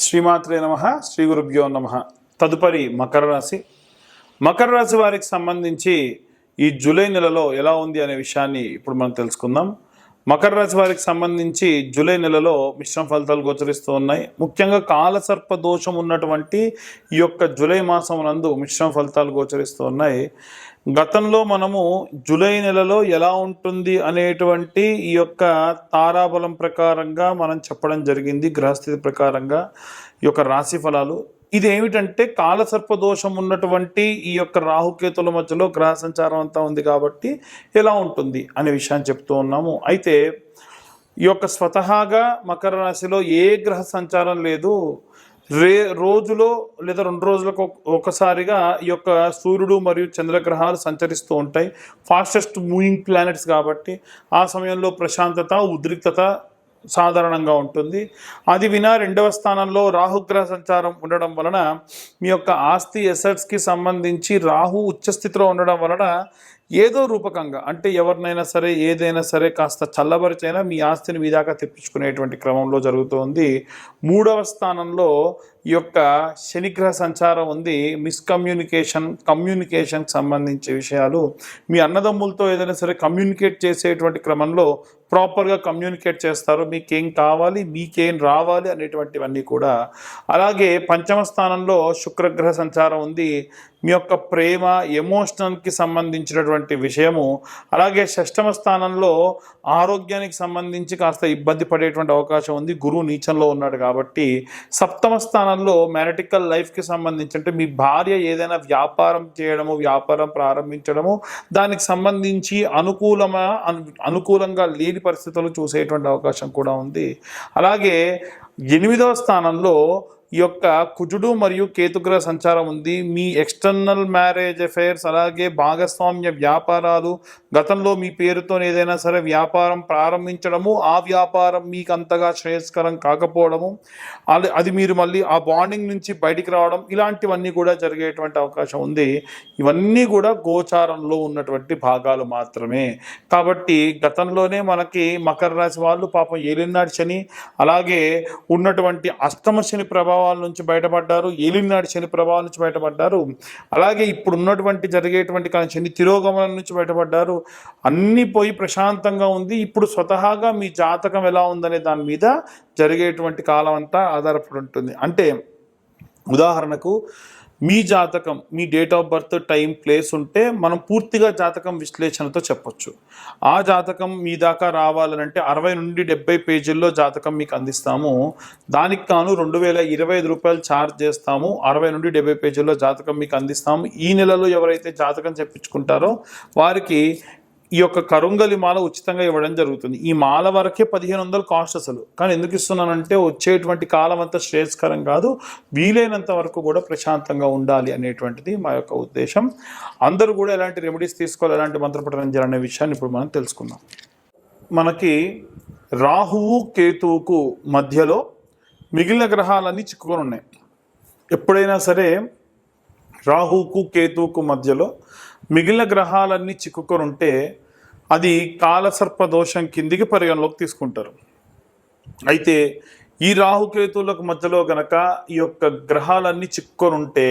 శ్రీమాత్రే నమః. శ్రీ గురుభ్యో నమః. తదుపరి మకర రాశి. మకర రాశి వారికి సంబంధించి ఈ జూలై నెలలో ఎలా ఉంది అనే విషయాన్ని ఇప్పుడు మనం తెలుసుకుందాం. మకర రాశి వారికి సంబంధించి జూలై నెలలో మిశ్రమ ఫలితాలు గోచరిస్తూ ఉన్నాయి. ముఖ్యంగా కాలసర్ప దోషం ఉన్నటువంటి ఈ యొక్క జూలై మాసం నందు మిశ్రమ ఫలితాలు గోచరిస్తూ ఉన్నాయి. గతంలో మనము జూలై నెలలో ఎలా ఉంటుంది అనేటువంటి ఈ యొక్క తారాబలం ప్రకారంగా మనం చెప్పడం జరిగింది. గ్రహస్థితి ప్రకారంగా ఈ యొక్క రాశి ఫలాలు ఇది ఏమిటంటే కాలసర్ప దోషం ఉన్నటువంటి ఈ యొక్క రాహుకేతుల మధ్యలో గ్రహ సంచారం అంతా ఉంది కాబట్టి ఎలా ఉంటుంది అనే విషయాన్ని చెప్తూ ఉన్నాము. అయితే ఈ యొక్క స్వతహాగా మకర రాశిలో ఏ గ్రహ సంచారం లేదు. రోజులో లేదా 2 రోజులకు ఒకసారిగా ఈ యొక్క సూర్యుడు మరియు చంద్రగ్రహాలు సంచరిస్తూ ఉంటాయి. ఫాస్టెస్ట్ మూవింగ్ ప్లానెట్స్ కాబట్టి ఆ సమయంలో ప్రశాంతత, ఉద్రిక్తత సాధారణంగా ఉంటుంది. అది వినా 2వ స్థానంలో రాహుగ్రహ సంచారం ఉండడం వలన మీ యొక్క ఆస్తి ఎసెట్స్కి సంబంధించి రాహు ఉచ్చస్థితిలో ఉండడం వలన ఏదో రూపకంగా అంటే ఎవరినైనా సరే ఏదైనా సరే కాస్త చల్లబరిచైనా మీ ఆస్తిని మీ దాకా తెప్పించుకునేటువంటి క్రమంలో జరుగుతుంది. 3వ స్థానంలో ఈ యొక్క శనిగ్రహ సంచారం ఉంది. కమ్యూనికేషన్కి సంబంధించే విషయాలు మీ అన్నదమ్ములతో ఏదైనా సరే కమ్యూనికేట్ చేసేటువంటి క్రమంలో ప్రాపర్గా కమ్యూనికేట్ చేస్తారు. మీకేం కావాలి, మీకేం రావాలి అనేటువంటివన్నీ కూడా. అలాగే 5వ స్థానంలో శుక్రగ్రహ సంచారం ఉంది. మీ యొక్క ప్రేమ, ఎమోషనల్కి సంబంధించినటువంటి విషయము. అలాగే 6వ స్థానంలో ఆరోగ్యానికి సంబంధించి కాస్త ఇబ్బంది పడేటువంటి అవకాశం ఉంది. గురువు నీచంలో ఉన్నాడు కాబట్టి. 7వ స్థానంలో మ్యారిటికల్ లైఫ్కి సంబంధించి అంటే మీ భార్య ఏదైనా వ్యాపారం చేయడము, వ్యాపారం ప్రారంభించడము, దానికి సంబంధించి అనుకూలంగా లేని పరిస్థితులు చూసేటువంటి అవకాశం కూడా ఉంది. అలాగే 8వ స్థానంలో ఈ యొక్క కుజుడు మరియు కేతుగ్రహ సంచారం ఉంది. మీ ఎక్స్టర్నల్ మ్యారేజ్ అఫైర్స్, అలాగే భాగస్వామ్య వ్యాపారాలు, గతంలో మీ పేరుతో ఏదైనా సరే వ్యాపారం ప్రారంభించడము, ఆ వ్యాపారం మీకు అంతగా శ్రేయస్కరం కాకపోవడము, అది మీరు మళ్ళీ ఆ బాండింగ్ నుంచి బయటికి రావడం, ఇలాంటివన్నీ కూడా జరిగేటువంటి అవకాశం ఉంది. ఇవన్నీ కూడా గోచారంలో ఉన్నటువంటి భాగాలు మాత్రమే. కాబట్టి గతంలోనే మనకి మకర రాశి వాళ్ళు పాపం ఏలినాడు శని, అలాగే ఉన్నటువంటి అష్టమ శని ప్రభావాల నుంచి బయటపడ్డారు, ఏలినాడు శని ప్రభావాల నుంచి బయటపడ్డారు. అలాగే ఇప్పుడు ఉన్నటువంటి జరిగేటువంటి శని తిరోగమనం నుంచి బయటపడ్డారు. అన్నీ పోయి ప్రశాంతంగా ఉంది. ఇప్పుడు స్వతహాగా మీ జాతకం ఎలా ఉందనే దాని మీద జరిగేటువంటి కాలం అంతా ఆధారపడి ఉంటుంది. అంటే ఉదాహరణకు మీ జాతకం, మీ date of birth, time, place ఉంటే మనం పూర్తిగా జాతకం విశ్లేషణతో చెప్పొచ్చు. ఆ జాతకం మీ దాకా రావాలనంటే 60 నుండి 70 పేజీల్లో జాతకం మీకు అందిస్తాము. దానికి కాను 2025 రూపాయలు ఛార్జ్ చేస్తాము. 60 నుండి 70 పేజీల్లో జాతకం మీకు అందిస్తాము. ఈ నెలలో ఎవరైతే జాతకం చెప్పించుకుంటారో వారికి ఈ యొక్క కరుంగలి మాల ఉచితంగా ఇవ్వడం జరుగుతుంది. ఈ మాల వరకే 1500 కాస్ట్ అసలు. కానీ ఎందుకు ఇస్తున్నానంటే వచ్చేటువంటి కాలం అంతా శ్రేయస్కరం కాదు, వీలైనంత వరకు కూడా ప్రశాంతంగా ఉండాలి అనేటువంటిది మా యొక్క ఉద్దేశం. అందరూ కూడా ఎలాంటి రెమెడీస్ తీసుకోవాలి, ఎలాంటి మంత్రపఠనం చేయాలనే విషయాన్ని ఇప్పుడు మనం తెలుసుకుందాం. మనకి రాహువు కేతువుకు మధ్యలో మిగిలిన గ్రహాలన్నీ చిక్కుకొని ఉన్నాయి. ఎప్పుడైనా సరే రాహువుకు కేతువుకు మధ్యలో మిగిలిన గ్రహాలన్నీ చిక్కుకొని ఉంటే అది కాలసర్ప దోషం కిందికి పరిగణలోకి తీసుకుంటారు. అయితే ఈ రాహుకేతువులకు మధ్యలో గనక ఈ యొక్క గ్రహాలన్నీ చిక్కుకొని ఉంటే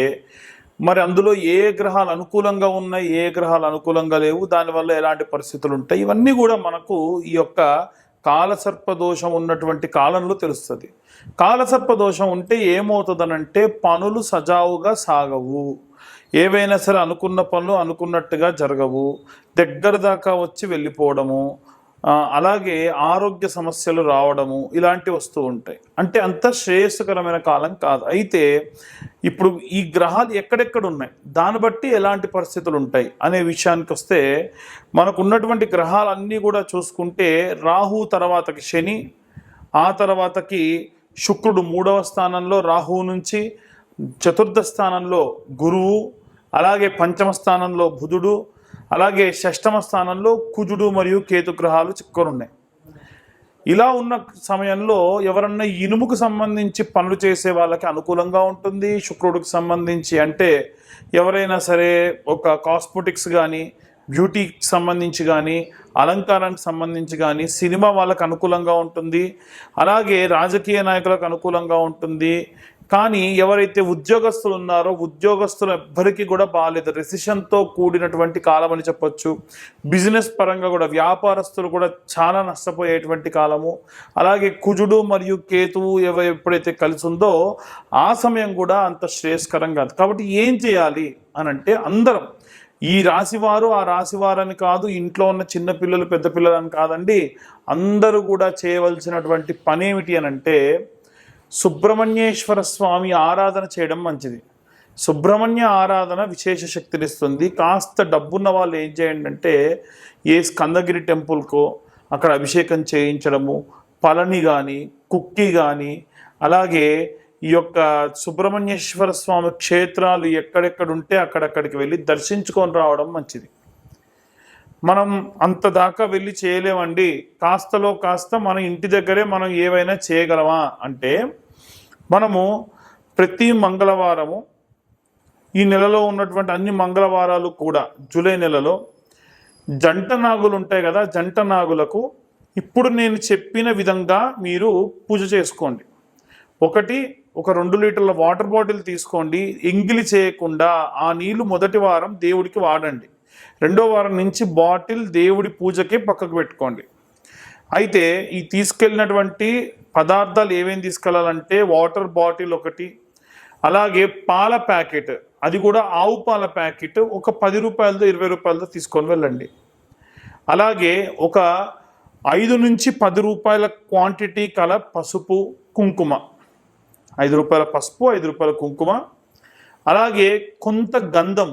మరి అందులో ఏ గ్రహాలు అనుకూలంగా ఉన్నాయి, ఏ గ్రహాలు అనుకూలంగా లేవు, దానివల్ల ఎలాంటి పరిస్థితులు ఉంటాయి, ఇవన్నీ కూడా మనకు ఈ యొక్క కాలసర్ప దోషం ఉన్నటువంటి కాలంలో తెలుస్తుంది. కాలసర్ప దోషం ఉంటే ఏమవుతుందనంటే పనులు సజావుగా సాగవు, ఏవైనా సరే అనుకున్న పనులు అనుకున్నట్టుగా జరగవు, దగ్గర దాకా వచ్చి వెళ్ళిపోవడము, అలాగే ఆరోగ్య సమస్యలు రావడము, ఇలాంటివి వస్తూ ఉంటాయి. అంటే అంత శ్రేయస్కరమైన కాలం కాదు. అయితే ఇప్పుడు ఈ గ్రహాలు ఎక్కడెక్కడ ఉన్నాయి, దాన్ని బట్టి ఎలాంటి పరిస్థితులు ఉంటాయి అనే విషయానికి వస్తే మనకు ఉన్నటువంటి గ్రహాలన్నీ కూడా చూసుకుంటే రాహు తర్వాతకి శని, ఆ తర్వాతకి శుక్రుడు 3వ స్థానంలో రాహువు నుంచి, 4థ స్థానంలో గురువు, అలాగే 5వ స్థానంలో బుధుడు, అలాగే 6వ స్థానంలో కుజుడు మరియు కేతు గ్రహాలు చిక్కుకొని ఉన్నాయి. ఇలా ఉన్న సమయంలో ఎవరన్నా ఇనుముకు సంబంధించి పనులు చేసే వాళ్ళకి అనుకూలంగా ఉంటుంది. శుక్రుడికి సంబంధించి అంటే ఎవరైనా సరే ఒక కాస్మెటిక్స్ కానీ బ్యూటీకి సంబంధించి కానీ, అలంకారానికి సంబంధించి కానీ, సినిమా వాళ్ళకు అనుకూలంగా ఉంటుంది, అలాగే రాజకీయ నాయకులకు అనుకూలంగా ఉంటుంది. కానీ ఎవరైతే ఉద్యోగస్తులు ఉన్నారో ఉద్యోగస్తులు ఎవ్వరికి కూడా బాగాలేదు, రెసిషన్తో కూడినటువంటి కాలం అని చెప్పొచ్చు. బిజినెస్ పరంగా కూడా వ్యాపారస్తులు కూడా చాలా నష్టపోయేటువంటి కాలము. అలాగే కుజుడు మరియు కేతువు ఎప్పుడైతే కలిసి ఉందో ఆ సమయం కూడా అంత శ్రేయస్కరం కాదు. కాబట్టి ఏం చేయాలి అని అంటే, అందరం ఈ రాశివారు ఆ రాశివారని కాదు, ఇంట్లో ఉన్న చిన్నపిల్లలు పెద్ద పిల్లలు అని కాదండి, అందరూ కూడా చేయవలసినటువంటి పని ఏమిటి అని అంటే, సుబ్రహ్మణ్యేశ్వర స్వామి ఆరాధన చేయడం మంచిది. సుబ్రహ్మణ్య ఆరాధన విశేష శక్తినిస్తుంది. కాస్త డబ్బున్న వాళ్ళు ఏం చేయండి అంటే, ఏ స్కందగిరి టెంపుల్కో అక్కడ అభిషేకం చేయించడము, పళని కానీ కుక్కి కానీ, అలాగే ఈ యొక్క సుబ్రహ్మణ్యేశ్వర స్వామి క్షేత్రాలు ఎక్కడెక్కడ ఉంటే అక్కడక్కడికి వెళ్ళి దర్శించుకొని రావడం మంచిది. మనం అంత దాకా వెళ్ళి చేయలేమండి, కాస్తలో కాస్త మన ఇంటి దగ్గరే మనం ఏవైనా చేయగలమా అంటే, మనము ప్రతి మంగళవారము ఈ నెలలో ఉన్నటువంటి అన్ని మంగళవారాలు కూడా జూలై నెలలో జంట నాగులు ఉంటాయి కదా, జంట నాగులకు ఇప్పుడు నేను చెప్పిన విధంగా మీరు పూజ చేసుకోండి. ఒక 2 లీటర్ల వాటర్ బాటిల్ తీసుకోండి, ఎంగిలి చేయకుండా ఆ నీళ్లు మొదటి వారం దేవుడికి వాడండి, రెండో వారం నుంచి బాటిల్ దేవుడి పూజకే పక్కకు పెట్టుకోండి. అయితే ఈ తీసుకెళ్ళినటువంటి పదార్థాలు ఏమేమి తీసుకెళ్ళాలంటే, వాటర్ బాటిల్ ఒకటి, అలాగే పాల ప్యాకెట్, అది కూడా ఆవు పాల ప్యాకెట్ ఒక 10 రూపాయలతో 20 రూపాయలతో తీసుకొని వెళ్ళండి. అలాగే ఒక 5 నుంచి 10 రూపాయల క్వాంటిటీ కల పసుపు కుంకుమ, 5 రూపాయల పసుపు 5 రూపాయల కుంకుమ, అలాగే కొంత గంధం,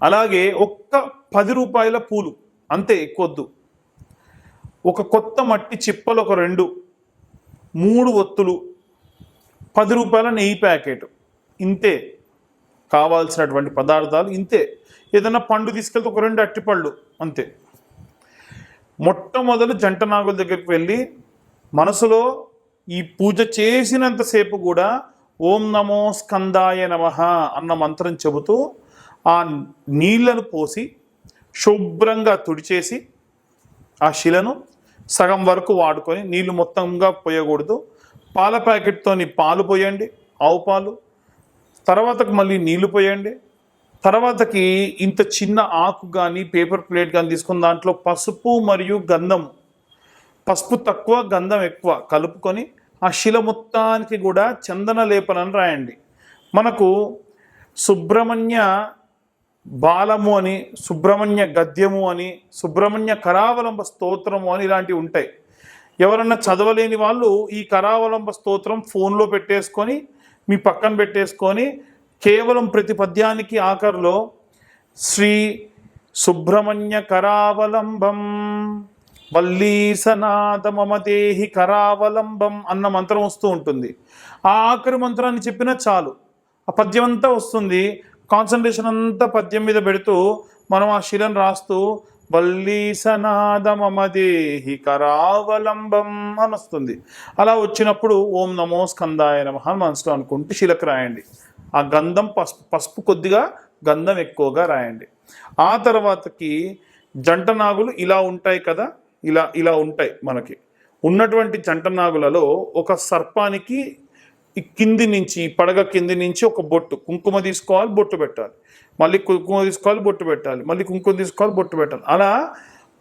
అలాగే ఒక్క 10 రూపాయల పూలు, అంతే, ఎక్కువద్దు. ఒక కొత్త మట్టి చిప్పలు ఒక 2, 3 ఒత్తులు, 10 రూపాయల నెయ్యి ప్యాకెట్, ఇంతే కావాల్సినటువంటి పదార్థాలు ఇంతే. ఏదైనా పండు తీసుకెళ్తే ఒక 2 అట్టిపళ్ళు, అంతే. మొట్టమొదలు జంట నాగుల దగ్గరికి వెళ్ళి మనసులో ఈ పూజ చేసినంతసేపు కూడా ఓం నమో స్కందాయ నమః అన్న మంత్రం చెబుతూ ఆ నీళ్లను పోసి శుభ్రంగా తుడిచేసి ఆ శిలను సగం వరకు వాడుకొని, నీళ్లు మొత్తంగా పోయకూడదు, పాల ప్యాకెట్తోని పాలు పోయండి, ఆవు పాలు, తర్వాతకు మళ్ళీ నీళ్లు పోయండి, తర్వాతకి ఇంత చిన్న ఆకు కానీ పేపర్ ప్లేట్ కానీ తీసుకుని దాంట్లో పసుపు మరియు గంధం, పసుపు తక్కువ గంధం ఎక్కువ కలుపుకొని ఆ శిల మొత్తానికి కూడా చందన లేపనం రాయండి. మనకు సుబ్రహ్మణ్య బాలము అని, సుబ్రహ్మణ్య గద్యము అని, సుబ్రహ్మణ్య కరావలంబ స్తోత్రము అని ఇలాంటివి ఉంటాయి. ఎవరన్నా చదవలేని వాళ్ళు ఈ కరావలంబ స్తోత్రం ఫోన్లో పెట్టేసుకొని మీ పక్కన పెట్టేసుకొని కేవలం ప్రతి పద్యానికి ఆఖరిలో శ్రీ సుబ్రహ్మణ్య కరావలంబం వల్లీసనాథ మమదేహి కరావలంబం అన్న మంత్రం వస్తూ ఉంటుంది. ఆ ఆఖరి మంత్రాన్ని చెప్పినా చాలు, ఆ పద్యం అంతా వస్తుంది. కాన్సన్ట్రేషన్ అంతా పద్యం మీద పెడుతూ మనం ఆ శిలను రాస్తూ వల్లీసనాథ మమదేహి కరావలంబం అని వస్తుంది. అలా వచ్చినప్పుడు ఓం నమో స్కందాయ నమః మనసులో అనుకుంటూ శిలకు రాయండి. ఆ గంధం పసుపు కొద్దిగా, గంధం ఎక్కువగా రాయండి. ఆ తర్వాతకి జంట నాగులు ఇలా ఉంటాయి కదా, ఇలా ఉంటాయి. మనకి ఉన్నటువంటి జంట నాగులలో ఒక సర్పానికి కింది నుంచి, పడగ కింది నుంచి ఒక బొట్టు కుంకుమ తీసుకోవాలి, బొట్టు పెట్టాలి, మళ్ళీ కుంకుమ తీసుకోవాలి, బొట్టు పెట్టాలి, మళ్ళీ కుంకుమ తీసుకోవాలి, బొట్టు పెట్టాలి. అలా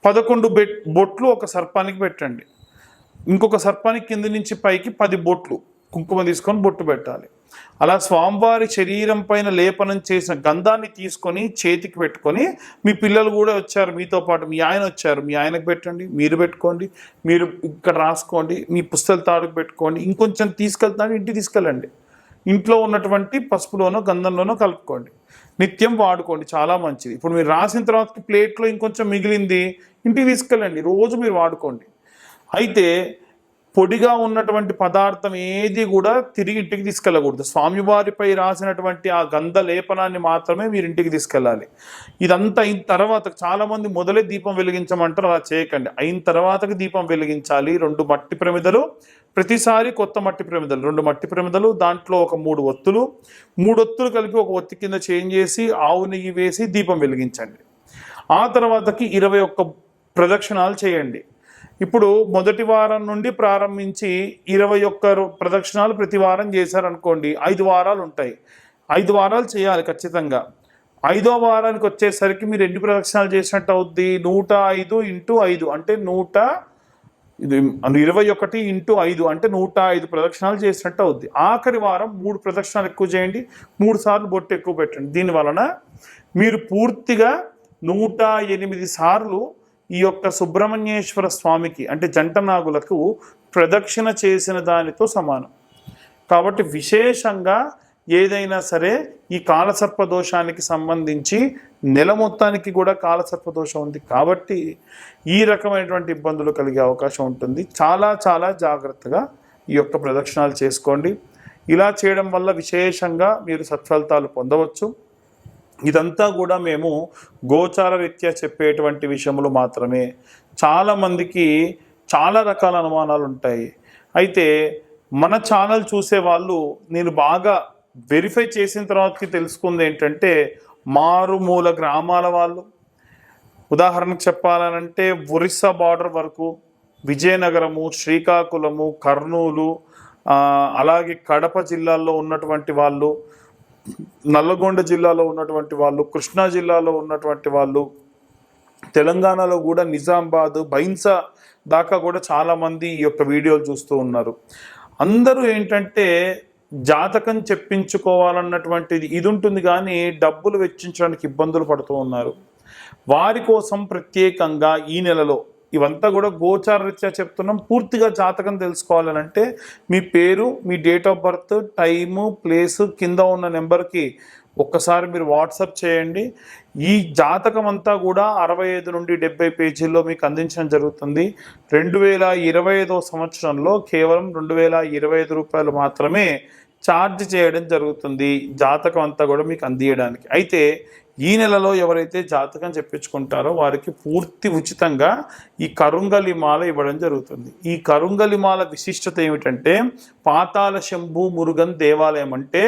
11 బొట్లు ఒక సర్పానికి పెట్టండి. ఇంకొక సర్పానికి కింది నుంచి పైకి 10 బొట్లు కుంకుమ తీసుకొని బొట్టు పెట్టాలి. అలా స్వామివారి శరీరం పైన లేపనం చేసిన గంధాన్ని తీసుకొని చేతికి పెట్టుకొని, మీ పిల్లలు కూడా వచ్చారు మీతో పాటు, మీ ఆయన వచ్చారు, మీ ఆయనకు పెట్టండి, మీరు పెట్టుకోండి, మీరు ఇక్కడ రాసుకోండి, మీ పుస్తకాల తాడుకు పెట్టుకోండి, ఇంకొంచెం తీసుకెళ్తాను ఇంటికి తీసుకెళ్ళండి, ఇంట్లో ఉన్నటువంటి పసుపులోనో గంధంలోనో కలుపుకోండి, నిత్యం వాడుకోండి, చాలా మంచిది. ఇప్పుడు మీరు రాసిన తర్వాత ప్లేట్లో ఇంకొంచెం మిగిలింది ఇంటికి తీసుకెళ్ళండి, రోజు మీరు వాడుకోండి. అయితే పొడిగా ఉన్నటువంటి పదార్థం ఏది కూడా తిరిగి ఇంటికి తీసుకెళ్ళకూడదు. స్వామివారిపై రాసినటువంటి ఆ గంధ లేపనాన్ని మాత్రమే మీరు ఇంటికి తీసుకెళ్ళాలి. ఇదంతా అయిన తర్వాత చాలామంది మొదలే దీపం వెలిగించమంటారు, అలా చేయకండి. అయిన తర్వాతకి దీపం వెలిగించాలి. 2 మట్టి ప్రమిదలు, ప్రతిసారి కొత్త మట్టి ప్రమిదలు, 2 మట్టి ప్రమిదలు, దాంట్లో ఒక 3 ఒత్తులు, 3 ఒత్తులు కలిపి ఒక ఒత్తి కింద చేంజ్ చేసి ఆవు నెయ్యి వేసి దీపం వెలిగించండి. ఆ తర్వాతకి 21 ప్రదక్షిణాలు చేయండి. ఇప్పుడు మొదటి వారం నుండి ప్రారంభించి 21 ప్రదక్షిణాలు ప్రతి వారం చేశారనుకోండి, 5 వారాలు ఉంటాయి. 5 వారాలు చేయాలి ఖచ్చితంగా. 5వ వారానికి వచ్చేసరికి మీరు ఎన్ని ప్రదక్షిణాలు చేసినట్టు అవుద్ది? 105 × 5 అంటే 21 × 5 అంటే 105 ప్రదక్షిణాలు చేసినట్టు అవుద్ది. ఆఖరి వారం 3 ప్రదక్షిణాలు ఎక్కువ చేయండి, 3 సార్లు బొట్టు ఎక్కువ పెట్టండి. దీనివలన మీరు పూర్తిగా 108 సార్లు ఈ యొక్క సుబ్రహ్మణ్యేశ్వర స్వామికి అంటే జంట నాగులకు ప్రదక్షిణ చేసిన దానితో సమానం. కాబట్టి విశేషంగా ఏదైనా సరే ఈ కాలసర్ప దోషానికి సంబంధించి నెల మొత్తానికి కూడా కాలసర్ప దోషం ఉంది కాబట్టి ఈ రకమైనటువంటి ఇబ్బందులు కలిగే అవకాశం ఉంటుంది. చాలా చాలా జాగ్రత్తగా ఈ యొక్క ప్రదక్షిణాలు చేసుకోండి. ఇలా చేయడం వల్ల విశేషంగా మీరు సత్ఫలితాలు పొందవచ్చు. ఇదంతా కూడా మేము గోచార రీత్యా చెప్పేటువంటి విషయములు మాత్రమే. చాలామందికి చాలా రకాల అనుమానాలు ఉంటాయి. అయితే మన ఛానల్ చూసే వాళ్ళు నేను బాగా వెరిఫై చేసిన తర్వాతకి తెలుసుకుంది ఏంటంటే, మారుమూల గ్రామాల వాళ్ళు, ఉదాహరణకు చెప్పాలనంటే ఒరిస్సా బార్డర్ వరకు, విజయనగరము, శ్రీకాకుళము, కర్నూలు, అలాగే కడప జిల్లాల్లో ఉన్నటువంటి వాళ్ళు, నల్లగొండ జిల్లాలో ఉన్నటువంటి వాళ్ళు, కృష్ణా జిల్లాలో ఉన్నటువంటి వాళ్ళు, తెలంగాణలో కూడా నిజామాబాద్, బైన్సా దాకా కూడా చాలామంది ఈ యొక్క వీడియోలు చూస్తూ ఉన్నారు. అందరూ ఏంటంటే జాతకం చెప్పించుకోవాలన్నటువంటిది ఇది ఉంటుంది, కానీ డబ్బులు వెచ్చించడానికి ఇబ్బందులు పడుతూ ఉన్నారు. వారి కోసం ప్రత్యేకంగా ఈ నెలలో ఇవంతా కూడా గోచార రీత్యా చెప్తున్నాం. పూర్తిగా జాతకం తెలుసుకోవాలనంటే మీ పేరు, మీ date of birth, time, place కింద ఉన్న నెంబర్కి ఒక్కసారి మీరు వాట్సాప్ చేయండి. ఈ జాతకం అంతా కూడా 65 నుండి 70 పేజీల్లో మీకు అందించడం జరుగుతుంది. 2025వ సంవత్సరంలో కేవలం 2025 రూపాయలు మాత్రమే ఛార్జ్ చేయడం జరుగుతుంది జాతకం అంతా కూడా మీకు అందియడానికి. అయితే ఈ నెలలో ఎవరైతే జాతకం చెప్పించుకుంటారో వారికి పూర్తి ఉచితంగా ఈ కరుంగలి మాల ఇవ్వడం జరుగుతుంది. ఈ కరుంగలి మాల విశిష్టత ఏమిటంటే, పాతాళ శంభు మురుగన్ దేవాలయం అంటే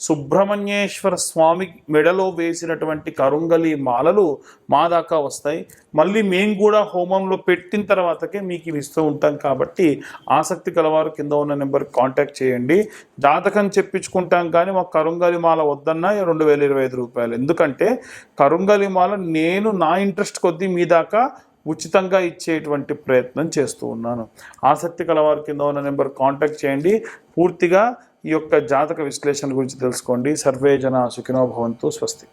సుబ్రహ్మణ్యేశ్వర స్వామి మెడలో వేసినటువంటి కరుంగలి మాలలు మా దాకా వస్తాయి. మళ్ళీ మేము కూడా హోమంలో పెట్టిన తర్వాతకే మీకు ఇవి ఇస్తూ ఉంటాం. కాబట్టి ఆసక్తి కలవారు కింద ఉన్న నెంబర్కి కాంటాక్ట్ చేయండి. జాతకం చెప్పించుకుంటాం కానీ మాకు కరుంగలి మాల వద్దన్నా 2025 రూపాయలు. ఎందుకంటే కరుంగలి మాల నేను నా ఇంట్రెస్ట్ కొద్దీ మీ దాకా ఉచితంగా ఇచ్చేటువంటి ప్రయత్నం చేస్తూ ఉన్నాను. ఆసక్తి కలవారు కింద ఉన్న నెంబర్ కాంటాక్ట్ చేయండి. పూర్తిగా ఈ యొక్క జాతక విశ్లేషణ గురించి తెలుసుకోండి. సర్వే జన సుఖినో భవంతు. స్వస్తి.